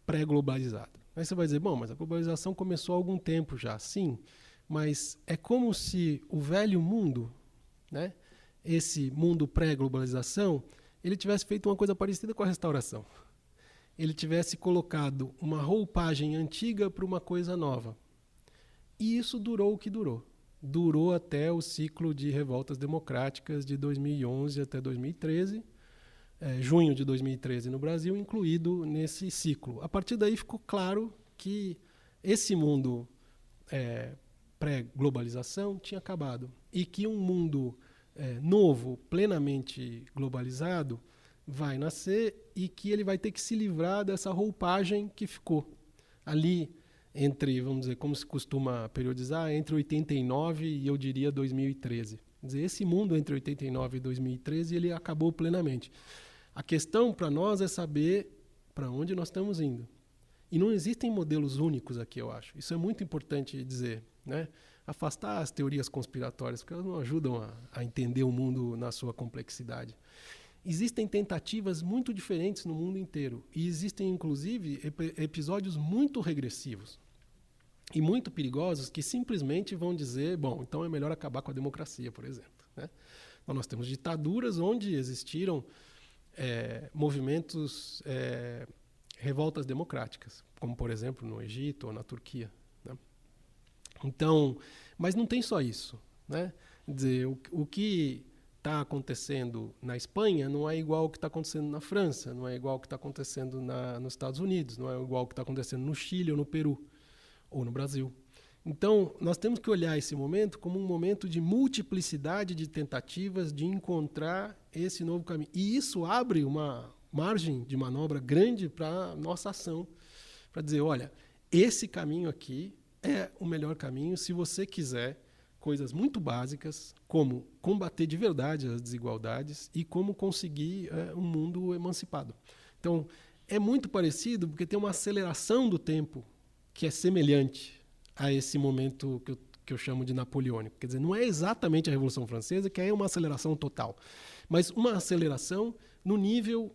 pré-globalizado. Aí você vai dizer, bom, mas a globalização começou há algum tempo já. Sim, mas é como se o velho mundo, né, esse mundo pré-globalização, ele tivesse feito uma coisa parecida com a restauração. Ele tivesse colocado uma roupagem antiga para uma coisa nova. E isso durou o que durou. Durou até o ciclo de revoltas democráticas de 2011 até 2013, junho de 2013 no Brasil, incluído nesse ciclo. A partir daí ficou claro que esse mundo pré-globalização tinha acabado e que um mundo novo, plenamente globalizado, vai nascer e que ele vai ter que se livrar dessa roupagem que ficou ali entre, vamos dizer, como se costuma periodizar, entre 89 e eu diria 2013. Quer dizer, esse mundo entre 89 e 2013 ele acabou plenamente. A questão para nós é saber para onde nós estamos indo. E não existem modelos únicos aqui, eu acho. Isso é muito importante dizer, né? Afastar as teorias conspiratórias, porque elas não ajudam a entender o mundo na sua complexidade. Existem tentativas muito diferentes no mundo inteiro. E existem, inclusive, episódios muito regressivos e muito perigosos que simplesmente vão dizer, bom, então é melhor acabar com a democracia, por exemplo, né? Então, nós temos ditaduras onde existiram movimentos, revoltas democráticas, como, por exemplo, no Egito ou na Turquia, né? Então, mas não tem só isso, né? Quer dizer, o que está acontecendo na Espanha não é igual ao que está acontecendo na França, não é igual ao que está acontecendo nos Estados Unidos, não é igual ao que está acontecendo no Chile ou no Peru ou no Brasil. Então, nós temos que olhar esse momento como um momento de multiplicidade de tentativas de encontrar esse novo caminho. E isso abre uma margem de manobra grande para a nossa ação, para dizer, olha, esse caminho aqui é o melhor caminho se você quiser coisas muito básicas, como combater de verdade as desigualdades e como conseguir um mundo emancipado. Então, é muito parecido porque tem uma aceleração do tempo que é semelhante a esse momento que eu chamo de napoleônico. Quer dizer, não é exatamente a Revolução Francesa, que é uma aceleração total, mas uma aceleração no nível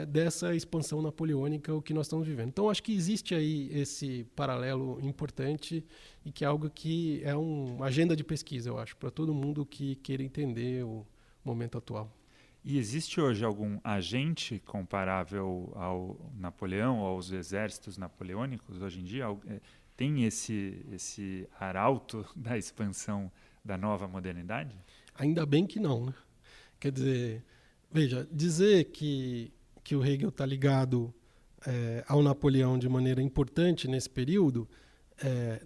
dessa expansão napoleônica, o que nós estamos vivendo. Então, acho que existe aí esse paralelo importante e que é algo que é uma agenda de pesquisa, eu acho, para todo mundo que queira entender o momento atual. E existe hoje algum agente comparável ao Napoleão, aos exércitos napoleônicos hoje em dia? Tem esse arauto da expansão da nova modernidade? Ainda bem que não, né? Quer dizer, veja, dizer que o Hegel está ligado ao Napoleão de maneira importante nesse período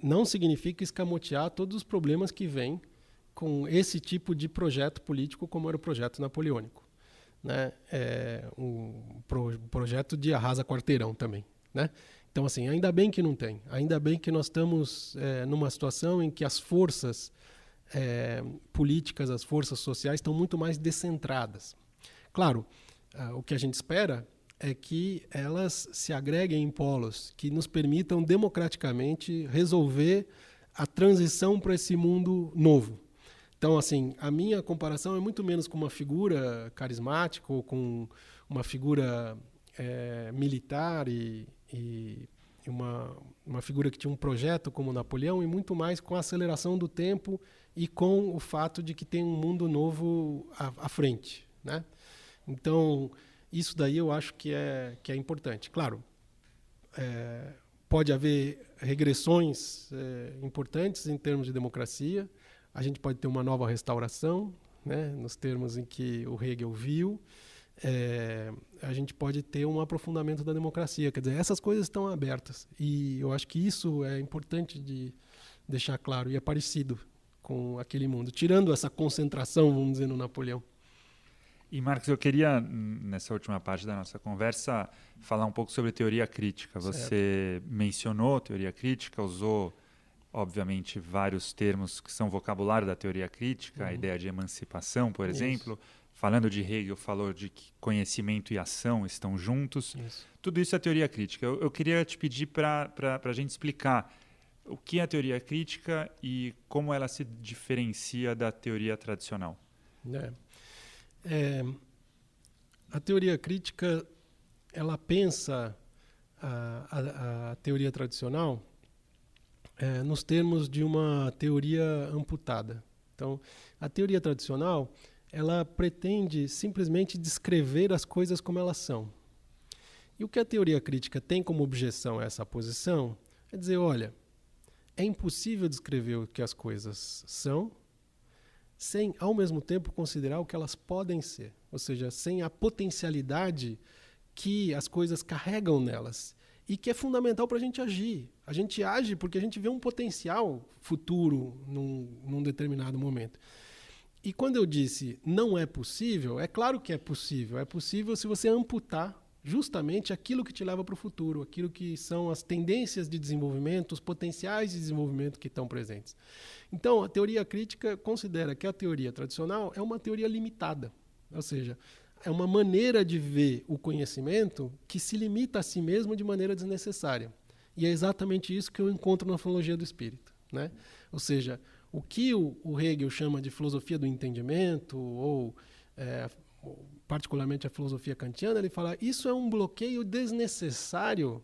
não significa escamotear todos os problemas que vêm com esse tipo de projeto político como era o projeto napoleônico, né? Um projeto de arrasa quarteirão também, né? Então, assim, ainda bem que não tem. Ainda bem que nós estamos numa situação em que as forças políticas, as forças sociais estão muito mais descentradas. Claro, o que a gente espera é que elas se agreguem em polos que nos permitam democraticamente resolver a transição para esse mundo novo. Então, assim, a minha comparação é muito menos com uma figura carismática ou com uma figura militar e uma figura que tinha um projeto como Napoleão, e muito mais com a aceleração do tempo e com o fato de que tem um mundo novo à frente, né? Então, isso daí eu acho que é importante. Claro, pode haver regressões importantes em termos de democracia, a gente pode ter uma nova restauração, né, nos termos em que o Hegel viu, a gente pode ter um aprofundamento da democracia. Quer dizer, essas coisas estão abertas. E eu acho que isso é importante de deixar claro, e é parecido com aquele mundo, tirando essa concentração, vamos dizer, no Napoleão. E, Marcos, eu queria, nessa última parte da nossa conversa, falar um pouco sobre teoria crítica. Você mencionou teoria crítica, usou, obviamente, vários termos que são vocabulário da teoria crítica, a ideia de emancipação, por exemplo. Falando de Hegel, falou de que conhecimento e ação estão juntos. Tudo isso é teoria crítica. Eu queria te pedir para a gente explicar o que é a teoria crítica e como ela se diferencia da teoria tradicional. A teoria crítica, ela pensa a teoria tradicional nos termos de uma teoria amputada. Então, a teoria tradicional, ela pretende simplesmente descrever as coisas como elas são. E o que a teoria crítica tem como objeção a essa posição é dizer, olha, é impossível descrever o que as coisas são sem, ao mesmo tempo, considerar o que elas podem ser. Ou seja, sem a potencialidade que as coisas carregam nelas e que é fundamental para a gente agir. A gente age porque a gente vê um potencial futuro num determinado momento. E quando eu disse não é possível, é claro que é possível. É possível se você amputar justamente aquilo que te leva para o futuro, aquilo que são as tendências de desenvolvimento, os potenciais de desenvolvimento que estão presentes. Então, a teoria crítica considera que a teoria tradicional é uma teoria limitada, ou seja, é uma maneira de ver o conhecimento que se limita a si mesmo de maneira desnecessária. E é exatamente isso que eu encontro na filosofia do espírito, né? Ou seja, o que o Hegel chama de filosofia do entendimento, ou particularmente a filosofia kantiana, ele fala isso é um bloqueio desnecessário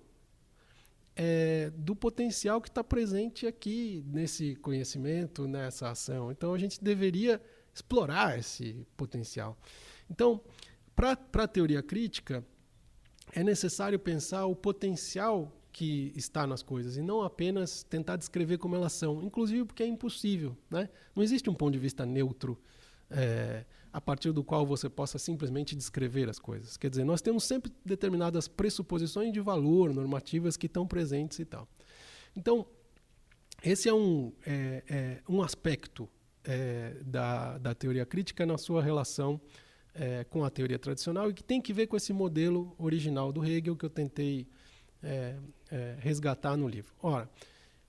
do potencial que está presente aqui nesse conhecimento, nessa ação. Então a gente deveria explorar esse potencial. Então, para a teoria crítica, é necessário pensar o potencial que está nas coisas e não apenas tentar descrever como elas são, inclusive porque é impossível, né? Não existe um ponto de vista neutro a partir do qual você possa simplesmente descrever as coisas. Quer dizer, nós temos sempre determinadas pressuposições de valor, normativas que estão presentes e tal. Então, esse é um aspecto da teoria crítica na sua relação com a teoria tradicional e que tem que ver com esse modelo original do Hegel que eu tentei resgatar no livro. Ora,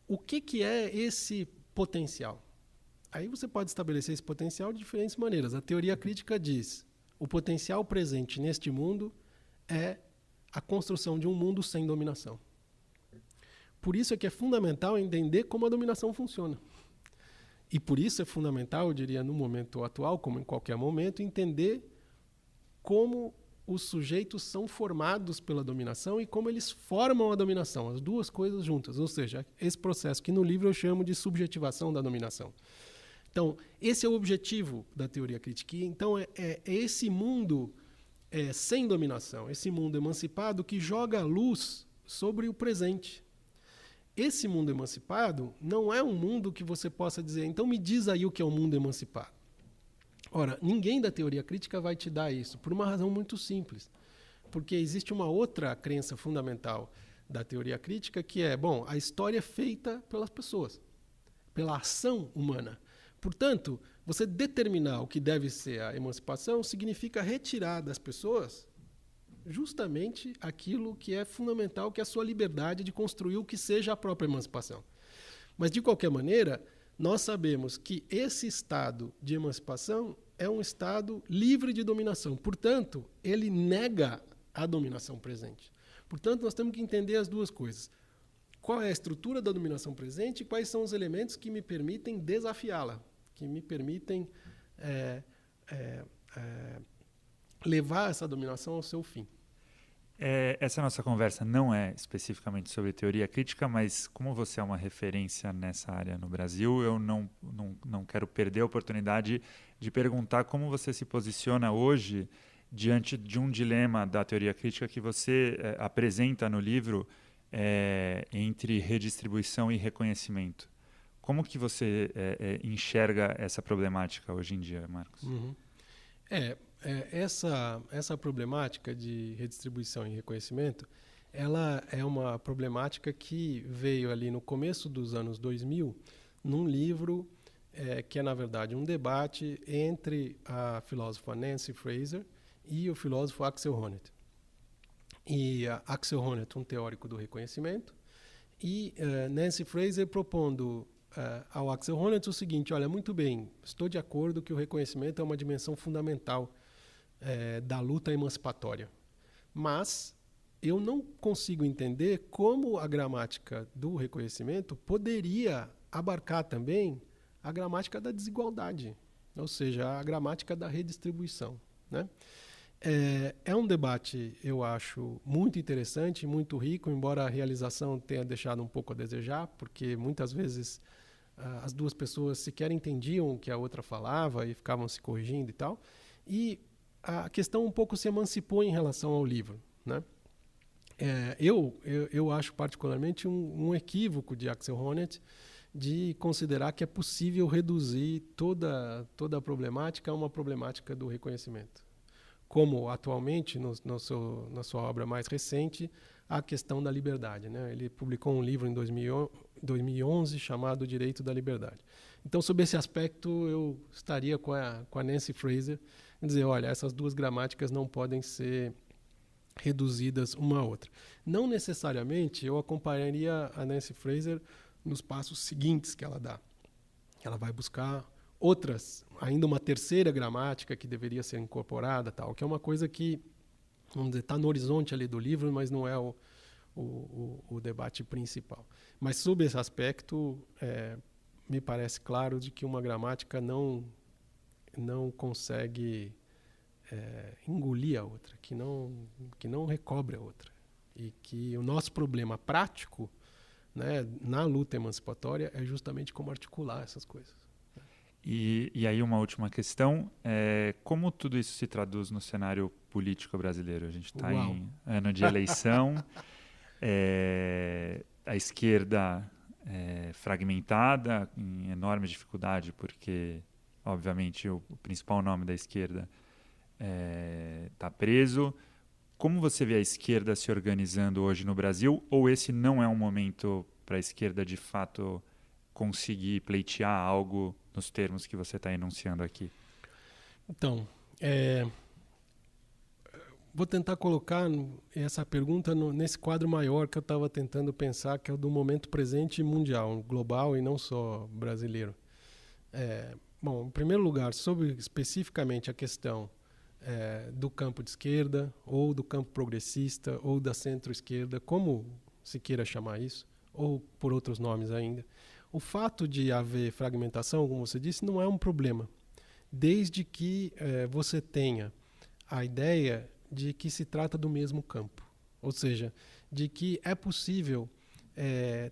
o que é esse potencial? Aí você pode estabelecer esse potencial de diferentes maneiras. A teoria crítica diz o potencial presente neste mundo é a construção de um mundo sem dominação. Por isso é que é fundamental entender como a dominação funciona. E por isso é fundamental, eu diria, no momento atual, como em qualquer momento, entender como os sujeitos são formados pela dominação e como eles formam a dominação, as duas coisas juntas. Ou seja, esse processo que no livro eu chamo de subjetivação da dominação. Então, esse é o objetivo da teoria crítica. Então, é esse mundo sem dominação, esse mundo emancipado que joga a luz sobre o presente. Esse mundo emancipado não é um mundo que você possa dizer, então me diz aí o que é um mundo emancipado. Ora, ninguém da teoria crítica vai te dar isso, por uma razão muito simples. Porque existe uma outra crença fundamental da teoria crítica que é, a história é feita pelas pessoas, pela ação humana. Portanto, você determinar o que deve ser a emancipação significa retirar das pessoas justamente aquilo que é fundamental, que é a sua liberdade de construir o que seja a própria emancipação. Mas, de qualquer maneira, nós sabemos que esse estado de emancipação é um estado livre de dominação. Portanto, ele nega a dominação presente. Portanto, nós temos que entender as duas coisas. Qual é a estrutura da dominação presente e quais são os elementos que me permitem desafiá-la, que me permitem levar essa dominação ao seu fim. Essa nossa conversa não é especificamente sobre teoria crítica, mas como você é uma referência nessa área no Brasil, eu não quero perder a oportunidade de perguntar como você se posiciona hoje diante de um dilema da teoria crítica que você apresenta no livro entre redistribuição e reconhecimento. Como que você enxerga essa problemática hoje em dia, Marcos? Uhum. Essa problemática de redistribuição e reconhecimento, ela é uma problemática que veio ali no começo dos anos 2000, num livro que é, na verdade, um debate entre a filósofa Nancy Fraser e o filósofo Axel Honneth. E Axel Honneth, um teórico do reconhecimento, e Nancy Fraser propondo ao Axel Honneth o seguinte: olha, muito bem, estou de acordo que o reconhecimento é uma dimensão fundamental da luta emancipatória, mas eu não consigo entender como a gramática do reconhecimento poderia abarcar também a gramática da desigualdade, ou seja, a gramática da redistribuição, né? É um debate, eu acho, muito interessante, muito rico, embora a realização tenha deixado um pouco a desejar, porque muitas vezes as duas pessoas sequer entendiam o que a outra falava e ficavam se corrigindo e tal. E a questão um pouco se emancipou em relação ao livro, né? Eu acho particularmente um equívoco de Axel Honneth de considerar que é possível reduzir toda a problemática a uma problemática do reconhecimento, como atualmente, na sua obra mais recente, a questão da liberdade, né? Ele publicou um livro em 2011 chamado Direito da Liberdade. Então, sob esse aspecto, eu estaria com a Nancy Fraser em dizer, olha, essas duas gramáticas não podem ser reduzidas uma à outra. Não necessariamente eu acompanharia a Nancy Fraser nos passos seguintes que ela dá. Ela vai buscar outras, ainda uma terceira gramática que deveria ser incorporada, tal, que é uma coisa que, vamos dizer, está no horizonte ali do livro, mas não é o debate principal. Mas, sob esse aspecto, me parece claro de que uma gramática não consegue engolir a outra, que não recobre a outra. E que o nosso problema prático, né, na luta emancipatória é justamente como articular essas coisas. E aí uma última questão, como tudo isso se traduz no cenário político brasileiro? A gente está em ano de eleição, a esquerda fragmentada, em enorme dificuldade, porque, obviamente, o principal nome da esquerda está preso. Como você vê a esquerda se organizando hoje no Brasil? Ou esse não é um momento para a esquerda, de fato, conseguir pleitear algo nos termos que você está enunciando aqui? Então, vou tentar colocar essa pergunta nesse quadro maior que eu estava tentando pensar, que é o do momento presente mundial, global e não só brasileiro. Bom, em primeiro lugar, sobre especificamente a questão do campo de esquerda, ou do campo progressista, ou da centro-esquerda, como se queira chamar isso, ou por outros nomes ainda. O fato de haver fragmentação, como você disse, não é um problema, desde que você tenha a ideia de que se trata do mesmo campo. Ou seja, de que é possível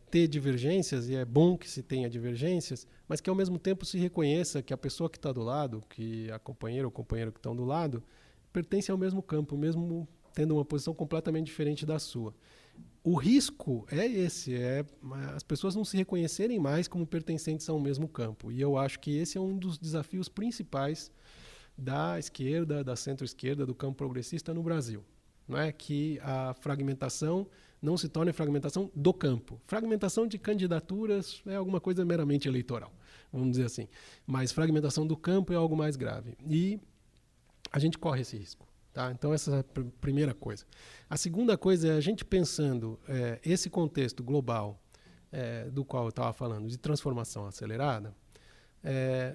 ter divergências, e é bom que se tenha divergências, mas que ao mesmo tempo se reconheça que a pessoa que está do lado, que a companheira ou companheiro que estão do lado, pertence ao mesmo campo, mesmo tendo uma posição completamente diferente da sua. O risco é esse, as pessoas não se reconhecerem mais como pertencentes ao mesmo campo. E eu acho que esse é um dos desafios principais da esquerda, da centro-esquerda, do campo progressista no Brasil. Não é? Que a fragmentação não se torne fragmentação do campo. Fragmentação de candidaturas é alguma coisa meramente eleitoral, vamos dizer assim. Mas fragmentação do campo é algo mais grave. E a gente corre esse risco. Tá? Então, essa é a primeira coisa. A segunda coisa é a gente pensando esse contexto global do qual eu estava falando, de transformação acelerada.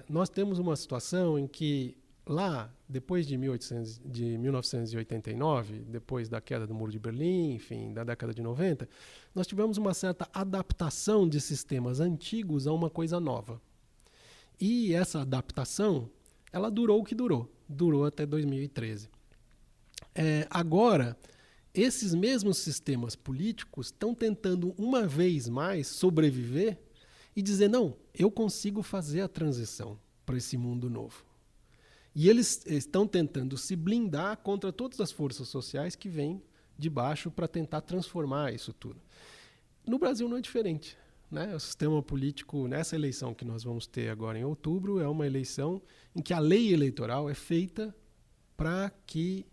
Nós temos uma situação em que lá, depois de 1989, depois da queda do Muro de Berlim, enfim, da década de 90, nós tivemos uma certa adaptação de sistemas antigos a uma coisa nova. E essa adaptação, ela durou o que durou até 2013. Agora, esses mesmos sistemas políticos estão tentando uma vez mais sobreviver e dizer, não, eu consigo fazer a transição para esse mundo novo. E eles estão tentando se blindar contra todas as forças sociais que vêm de baixo para tentar transformar isso tudo. No Brasil não é diferente. né? O sistema político, nessa eleição que nós vamos ter agora em outubro, é uma eleição em que a lei eleitoral é feita para que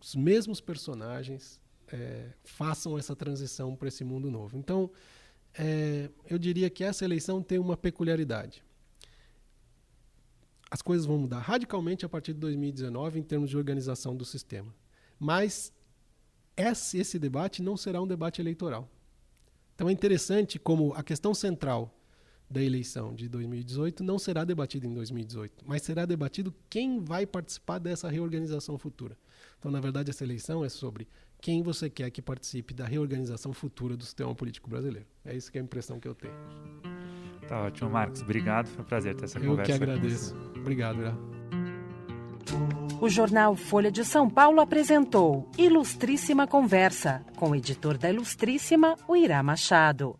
os mesmos personagens façam essa transição para esse mundo novo. Então, eu diria que essa eleição tem uma peculiaridade. As coisas vão mudar radicalmente a partir de 2019 em termos de organização do sistema. Mas esse debate não será um debate eleitoral. Então é interessante como a questão central da eleição de 2018 não será debatida em 2018, mas será debatido quem vai participar dessa reorganização futura. Então, na verdade, essa eleição é sobre quem você quer que participe da reorganização futura do sistema político brasileiro. É isso que é a impressão que eu tenho. Tá ótimo, Marcos. Obrigado, foi um prazer ter essa conversa. Eu que agradeço. Obrigado, Gra. O jornal Folha de São Paulo apresentou Ilustríssima Conversa, com o editor da Ilustríssima, o Irá Machado.